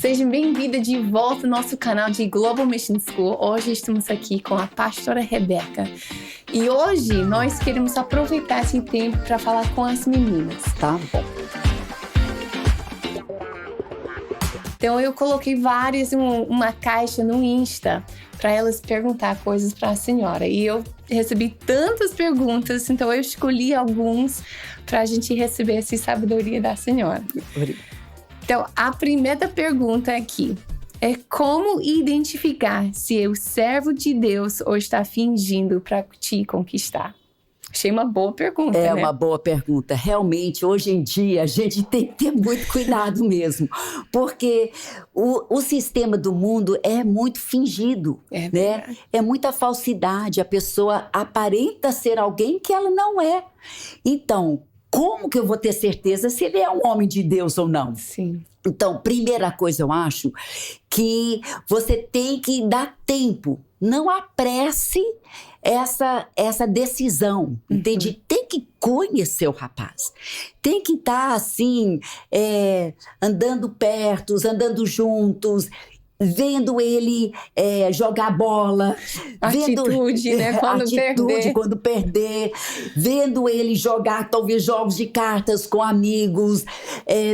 Sejam bem-vindos de volta ao nosso canal de Global Mission School. Hoje estamos aqui com a pastora Rebeca. E hoje nós queremos aproveitar esse tempo para falar com as meninas. Tá bom. Então eu coloquei uma caixa no Insta para elas perguntar coisas para a senhora. E eu recebi tantas perguntas, então eu escolhi alguns para a gente receber essa sabedoria da senhora. Então, a primeira pergunta aqui é como identificar se o servo de Deus ou está fingindo para te conquistar? Achei uma boa pergunta, né? Uma boa pergunta. Realmente, hoje em dia, a gente tem que ter muito cuidado mesmo. Porque o sistema do mundo é muito fingido, né? É muita falsidade. A pessoa aparenta ser alguém que ela não é. Então, como que eu vou ter certeza se ele é um homem de Deus ou não? Sim. Então, primeira coisa, eu acho que você tem que dar tempo. Não apresse essa decisão, entende? Tem que conhecer o rapaz. Tem que estar, assim, andando perto, andando juntos, vendo ele jogar bola. Atitude, né? Quando perder. Vendo ele jogar, talvez, jogos de cartas com amigos.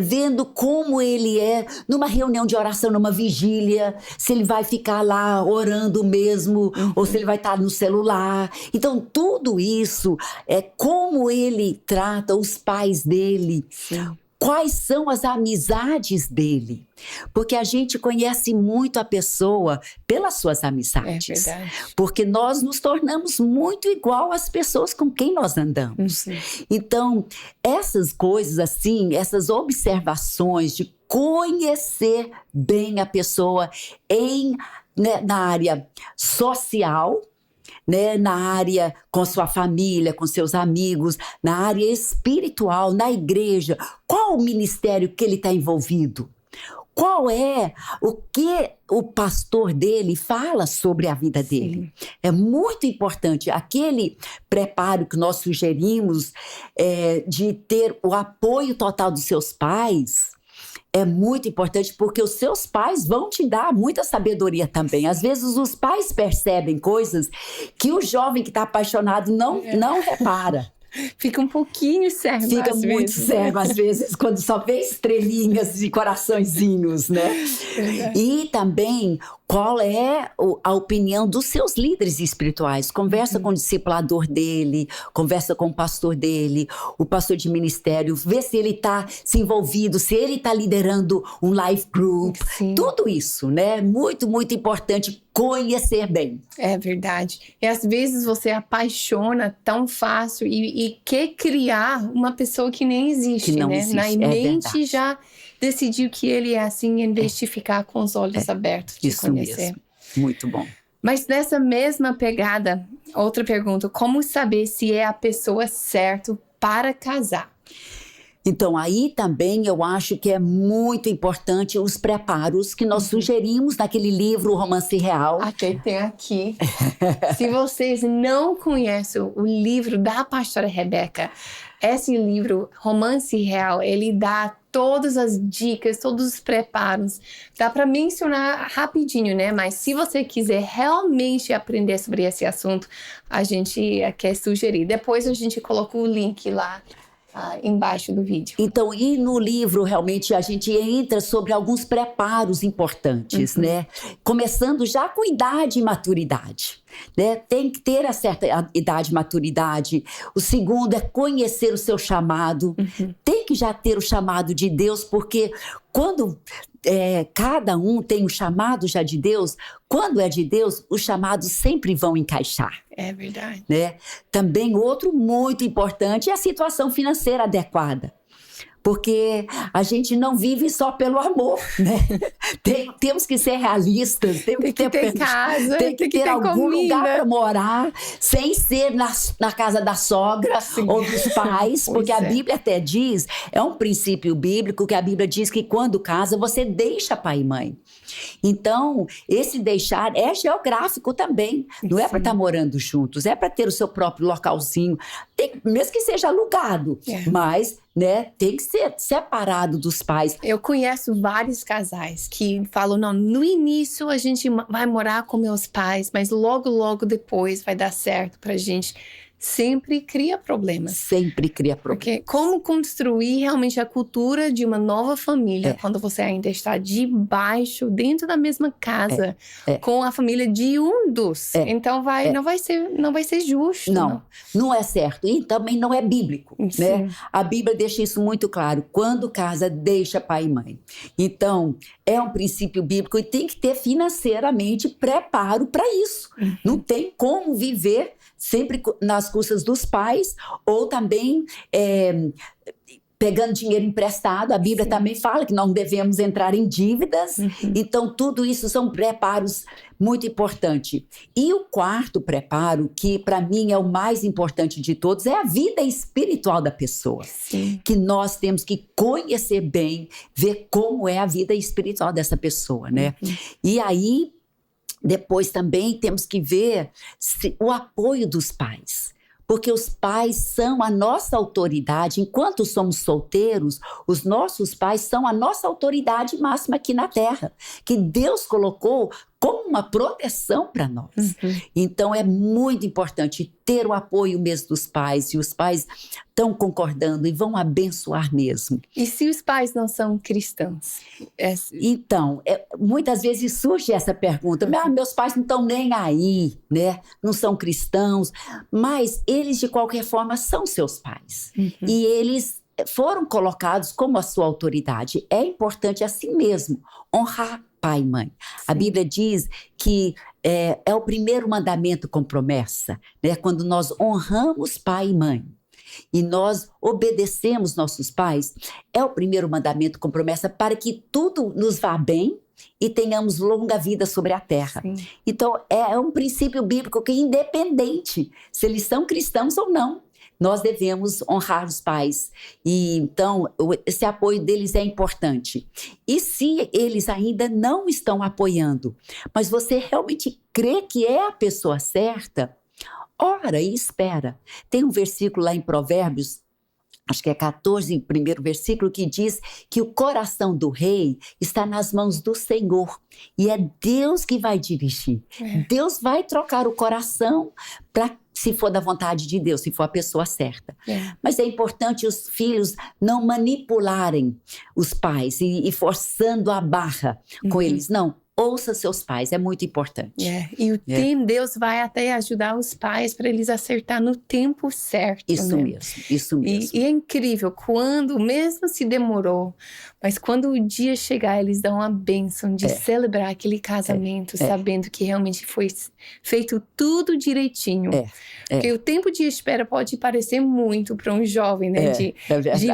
Vendo como ele é numa reunião de oração, numa vigília. Se ele vai ficar lá orando mesmo, ou se ele vai estar no celular. Então, tudo isso é como ele trata os pais dele. Sim. Quais são as amizades dele? Porque a gente conhece muito a pessoa pelas suas amizades. É verdade. Porque nós nos tornamos muito igual às pessoas com quem nós andamos. Então, essas coisas assim, essas observações de conhecer bem a pessoa na área social, né, na área com sua família, com seus amigos, na área espiritual, na igreja. Qual o ministério que ele está envolvido? Qual é o que o pastor dele fala sobre a vida dele? Sim. É muito importante. Aquele preparo que nós sugerimos de ter o apoio total dos seus pais. É muito importante porque os seus pais vão te dar muita sabedoria também. Às vezes os pais percebem coisas que o jovem que está apaixonado não repara. Fica um pouquinho cego, Fica muito cego, às vezes, quando só vê estrelinhas e coraçõezinhos, né? E também, qual é a opinião dos seus líderes espirituais? Conversa com o discipulador dele, conversa com o pastor dele, o pastor de ministério, vê se ele está se envolvido, se ele está liderando um life group. Sim. Tudo isso, né? Muito, muito importante conhecer bem. É verdade. E às vezes você apaixona tão fácil e quer criar uma pessoa que nem existe, que não né? existe. Na mente já decidiu que ele é assim, em vez de ficar com os olhos abertos de isso conhecer. Mesmo. Muito bom. Mas nessa mesma pegada, outra pergunta, como saber se é a pessoa certa para casar? Então, aí também eu acho que é muito importante os preparos que nós sugerimos naquele livro Romance Real. Até tem aqui. Se vocês não conhecem o livro da pastora Rebeca, esse livro, Romance Real, ele dá todas as dicas, todos os preparos. Dá para mencionar rapidinho, né? Mas se você quiser realmente aprender sobre esse assunto, a gente quer sugerir. Depois a gente coloca o link lá embaixo do vídeo. Então, e no livro, realmente, a gente entra sobre alguns preparos importantes, né? Começando já com idade e maturidade, né? Tem que ter a certa idade e maturidade. O segundo é conhecer o seu chamado. Tem que já ter o chamado de Deus, porque quando cada um tem o chamado já de Deus, quando é de Deus, os chamados sempre vão encaixar. É verdade. Né? Também outro muito importante é a situação financeira adequada. Porque a gente não vive só pelo amor, né? Temos que ser realistas, temos que ter casa, tem que ter algum comida. Lugar para morar, sem ser na casa da sogra ou dos pais, porque a Bíblia até diz, é um princípio bíblico que a Bíblia diz que quando casa você deixa pai e mãe. Então, esse deixar é geográfico também, não é para estar morando juntos, é para ter o seu próprio localzinho. mesmo que seja alugado, mas, né, tem que ser separado dos pais. Eu conheço vários casais que falam, não, no início a gente vai morar com meus pais, mas logo depois vai dar certo pra gente. Sempre cria problemas. Sempre cria problemas. Porque como construir realmente a cultura de uma nova família quando você ainda está dentro da mesma casa, com a família de um dos. Então não vai ser justo. Não é certo. E também não é bíblico, né? A Bíblia deixa isso muito claro. Quando casa, deixa pai e mãe. Então, é um princípio bíblico e tem que ter financeiramente preparo para isso. Não tem como viver sempre nas custas dos pais, ou também pegando dinheiro emprestado. A Bíblia também fala que não devemos entrar em dívidas. Então, tudo isso são preparos muito importantes. E o quarto preparo, que para mim é o mais importante de todos, é a vida espiritual da pessoa. Que nós temos que conhecer bem, ver como é a vida espiritual dessa pessoa, né? E aí, depois também temos que ver o apoio dos pais. Porque os pais são a nossa autoridade. Enquanto somos solteiros, os nossos pais são a nossa autoridade máxima aqui na Terra. Que Deus colocou como uma proteção para nós. Então é muito importante ter o apoio mesmo dos pais. E os pais estão concordando e vão abençoar mesmo. E se os pais não são cristãos? Então, muitas vezes surge essa pergunta. Meus pais não estão nem aí, né? Não são cristãos. Mas eles, de qualquer forma, são seus pais. E eles foram colocados como a sua autoridade. É importante assim mesmo honrar pai e mãe. A Bíblia diz que é o primeiro mandamento com promessa, né? Quando nós honramos pai e mãe e nós obedecemos nossos pais, é o primeiro mandamento com promessa para que tudo nos vá bem e tenhamos longa vida sobre a terra. Então, é um princípio bíblico que é independente se eles são cristãos ou não. Nós devemos honrar os pais. E então, esse apoio deles é importante. E se eles ainda não estão apoiando, mas você realmente crê que é a pessoa certa, ora e espera. Tem um versículo lá em Provérbios, acho que é 14, primeiro versículo, que diz que o coração do rei está nas mãos do Senhor. E é Deus que vai dirigir. Deus vai trocar o coração para, se for da vontade de Deus, se for a pessoa certa. Mas é importante os filhos não manipularem os pais e forçando a barra com eles. Não. Ouça seus pais, é muito importante. E Deus vai até ajudar os pais para eles acertar no tempo certo. Isso né? mesmo, isso mesmo. E é incrível, quando, mesmo se demorou, mas quando o dia chegar, eles dão a bênção de celebrar aquele casamento, sabendo que realmente foi feito tudo direitinho. Porque o tempo de espera pode parecer muito para um jovem, né? De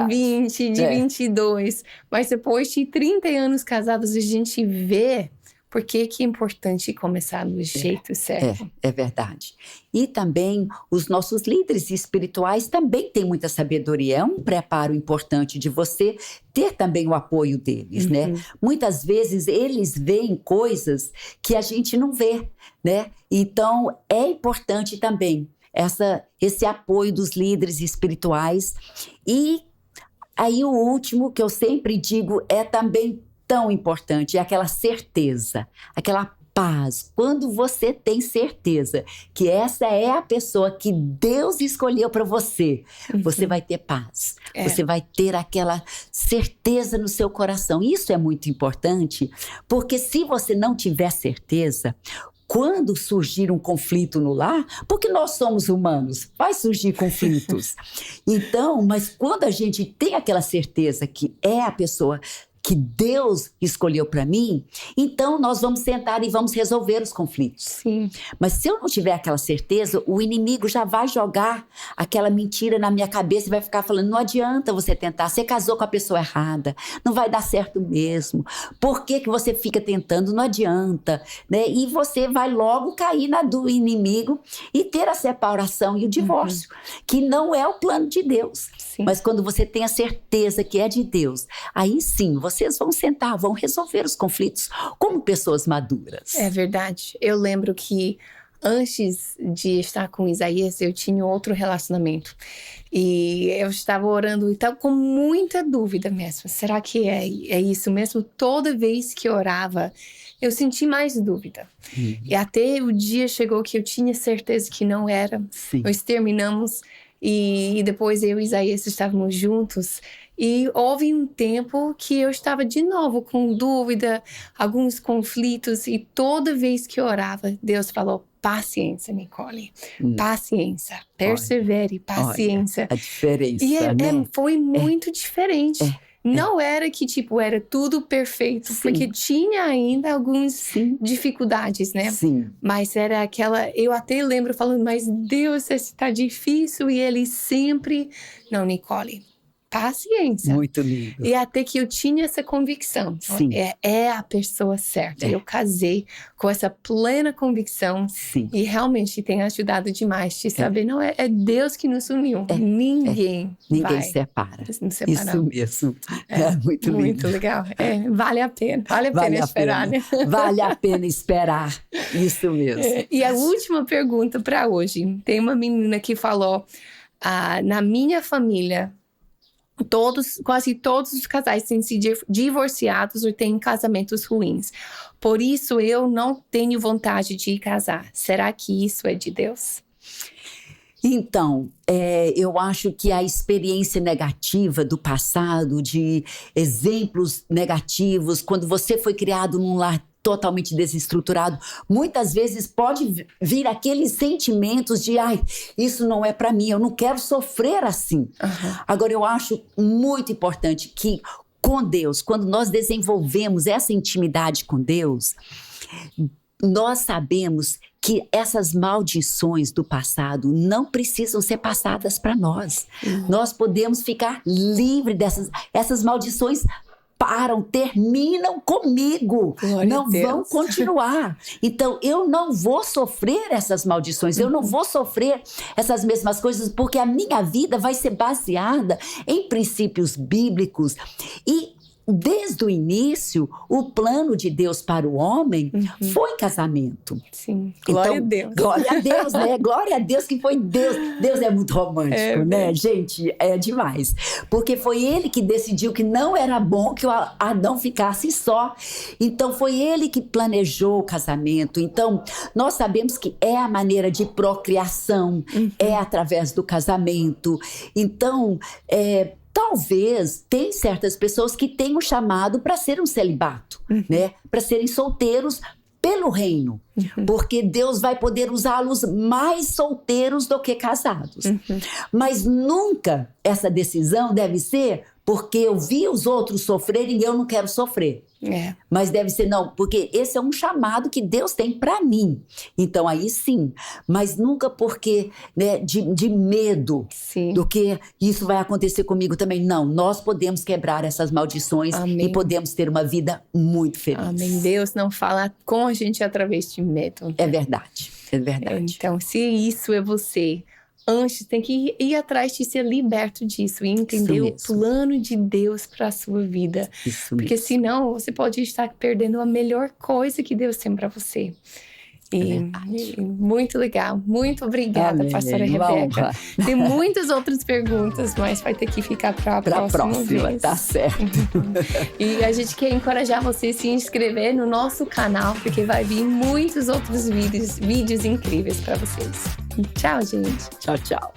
20, de 22. Mas depois de 30 anos casados, a gente vê por que é importante começar do jeito certo. É verdade. E também os nossos líderes espirituais também têm muita sabedoria. É um preparo importante de você ter também o apoio deles, né? Muitas vezes eles veem coisas que a gente não vê, né? Então é importante também esse apoio dos líderes espirituais. E aí o último que eu sempre digo é também tão importante, é aquela certeza, aquela paz. Quando você tem certeza que essa é a pessoa que Deus escolheu para você, você vai ter paz. Você vai ter aquela certeza no seu coração. Isso é muito importante, porque se você não tiver certeza, quando surgir um conflito no lar, porque nós somos humanos, vai surgir conflitos. Então, mas quando a gente tem aquela certeza que é a pessoa que Deus escolheu para mim, então nós vamos sentar e vamos resolver os conflitos. Mas se eu não tiver aquela certeza, o inimigo já vai jogar aquela mentira na minha cabeça e vai ficar falando, não adianta você tentar, você casou com a pessoa errada, não vai dar certo mesmo. Por que você fica tentando? Não adianta, né? E você vai logo cair na do inimigo e ter a separação e o divórcio, que não é o plano de Deus. Mas quando você tem a certeza que é de Deus, aí sim, vocês vão sentar, vão resolver os conflitos como pessoas maduras. É verdade. Eu lembro que antes de estar com Isaías, eu tinha outro relacionamento. E eu estava orando e estava com muita dúvida mesmo. Será que é isso mesmo? Toda vez que eu orava, eu senti mais dúvida. E até o dia chegou que eu tinha certeza que não era. Sim. Nós terminamos e depois eu e Isaías estávamos juntos. E houve um tempo que eu estava de novo com dúvida, alguns conflitos. E toda vez que eu orava, Deus falou: paciência, Nicole. Paciência. Persevere, paciência. Olha, a diferença, E foi muito diferente. Não era que, era tudo perfeito. Sim. Porque tinha ainda algumas dificuldades, né? Sim. Mas era aquela... Eu até lembro falando, mas Deus, isso tá difícil. E ele sempre... Não, Nicole... Paciência. Muito lindo. E até que eu tinha essa convicção. Sim. É a pessoa certa. Eu casei com essa plena convicção. Sim. E realmente tem ajudado demais de saber, não, é Deus que nos uniu. Ninguém vai separa. nos separar. Isso mesmo. É muito lindo. Muito legal. Vale a pena. Vale a pena esperar, né? Vale a pena esperar. Isso mesmo. E a última pergunta para hoje. Tem uma menina que falou, na minha família... quase todos os casais têm se divorciados ou têm casamentos ruins. Por isso, eu não tenho vontade de casar. Será que isso é de Deus? Então, eu acho que a experiência negativa do passado, de exemplos negativos, quando você foi criado num lar totalmente desestruturado, muitas vezes pode vir aqueles sentimentos de, isso não é para mim, eu não quero sofrer assim. Agora, eu acho muito importante que com Deus, quando nós desenvolvemos essa intimidade com Deus, nós sabemos que essas maldições do passado não precisam ser passadas para nós. Nós podemos ficar livres essas maldições. Terminam comigo, Glória não vão continuar. Então, eu não vou sofrer essas maldições, eu não vou sofrer essas mesmas coisas, porque a minha vida vai ser baseada em princípios bíblicos. E desde o início, o plano de Deus para o homem foi casamento. Sim, glória a Deus. Glória a Deus, né? Glória a Deus que foi Deus. Deus é muito romântico, né? Gente, é demais. Porque foi ele que decidiu que não era bom que o Adão ficasse só. Então, foi ele que planejou o casamento. Então, nós sabemos que é a maneira de procriação, é através do casamento. Então, talvez tem certas pessoas que têm um chamado para ser um celibato, né? Para serem solteiros pelo reino. Porque Deus vai poder usá-los mais solteiros do que casados. Mas nunca essa decisão deve ser porque eu vi os outros sofrerem e eu não quero sofrer. Mas deve ser, não, porque esse é um chamado que Deus tem para mim. Então aí sim, mas nunca porque, né, de medo do que isso vai acontecer comigo também. Não, nós podemos quebrar essas maldições. Amém. E podemos ter uma vida muito feliz. Amém. Deus não fala com a gente através de medo. É verdade, é verdade. Então, se isso é você... Antes, tem que ir atrás de ser liberto disso e entender o plano de Deus para a sua vida. Porque senão você pode estar perdendo a melhor coisa que Deus tem para você. E muito legal. Muito obrigada, pastora Rebeca. Tem muitas outras perguntas, mas vai ter que ficar para a próxima vez. Tá certo. E a gente quer encorajar você a se inscrever no nosso canal, porque vai vir muitos outros vídeos incríveis para vocês. Tchau, gente. Tchau, tchau.